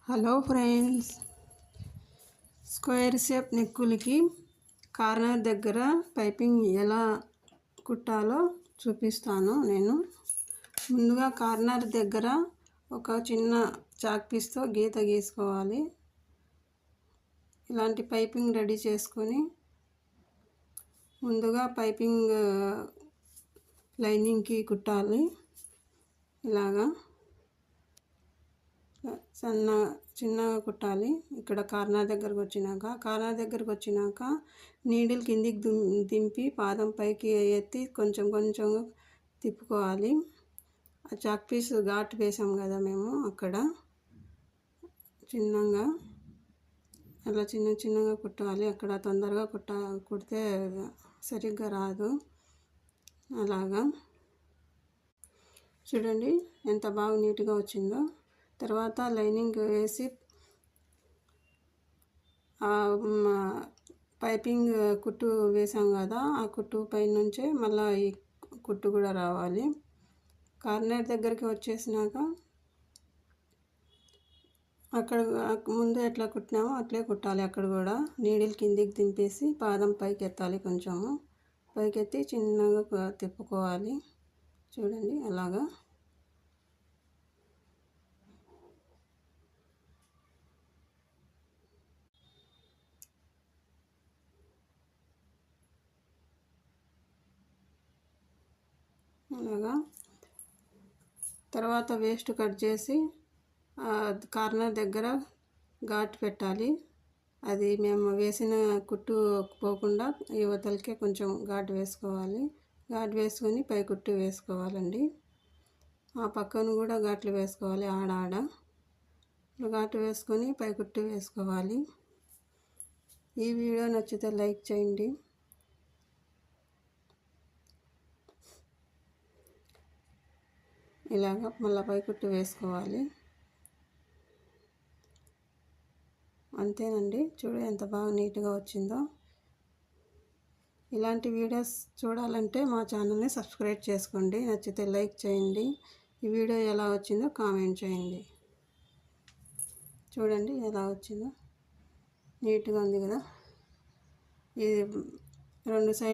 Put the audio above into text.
Hello friends, square shape నెక్కులకి corner దగ్గర piping ఎలా కుట్టాలో చూపిస్తాను. నేను ముందుగా కార్నర్ దగ్గర ఒక చిన్న చాక్ పీస్తో గీత గీసుకోవాలి. ఇలాంటి పైపింగ్ రెడీ చేసుకొని ముందుగా పైపింగ్ లైనింగ్కి కుట్టాలి. ఇలాగా చిన్నగా కుట్టాలి. ఇక్కడ కార్నర్ దగ్గరకు వచ్చినాక నీడిల్ కిందికి దింపి పాదం పైకి ఎత్తి కొంచెం తిప్పుకోవాలి. ఆ చాక్ పీస్ ఘాటు వేసాం కదా మేము, అక్కడ చిన్నగా అలా చిన్నగా కుట్టాలి. అక్కడ తొందరగా కుడితే సరిగ్గా రాదు. అలాగా చూడండి ఎంత బాగా నీట్గా వచ్చిందో. తర్వాత లైనింగ్ వేసి పైపింగ్ కుట్టు వేసాం కదా, ఆ కుట్టు పై నుంచే మళ్ళీ ఈ కుట్టు కూడా రావాలి. కార్నర్ దగ్గరికి వచ్చేసినాక అక్కడ ముందు ఎట్లా కుట్టినామో అట్లే కుట్టాలి. అక్కడ కూడా నీడిల్ కిందికి దింపేసి పాదం పైకి ఎత్తాలి. కొంచెము పైకెత్తి చిన్నగా తిప్పుకోవాలి. చూడండి అలాగా. అలాగా తర్వాత వేస్ట్ కట్ చేసి కార్నర్ దగ్గర ఘాటు పెట్టాలి. అది మేము వేసిన కుట్టు పోకుండా యువతలకే కొంచెం ఘాటు వేసుకోవాలి. ఘాటు వేసుకొని పై కుట్టు వేసుకోవాలండి. ఆ పక్కన కూడా ఘాట్లు వేసుకోవాలి. ఆడ ఘాటు వేసుకొని పై కుట్టు వేసుకోవాలి. ఈ వీడియో నచ్చితే లైక్ చేయండి. ఇలాగ మళ్ళీ పై కుట్టు వేసుకోవాలి. అంతేనండి. చూడు ఎంత బాగా నీట్గా వచ్చిందో. ఇలాంటి వీడియోస్ చూడాలంటే మా ఛానల్ని సబ్స్క్రైబ్ చేసుకోండి. నచ్చితే లైక్ చేయండి. ఈ వీడియో ఎలా వచ్చిందో కామెంట్ చేయండి. చూడండి ఎలా వచ్చిందో, నీట్గా ఉంది కదా. ఇది రెండు సైడ్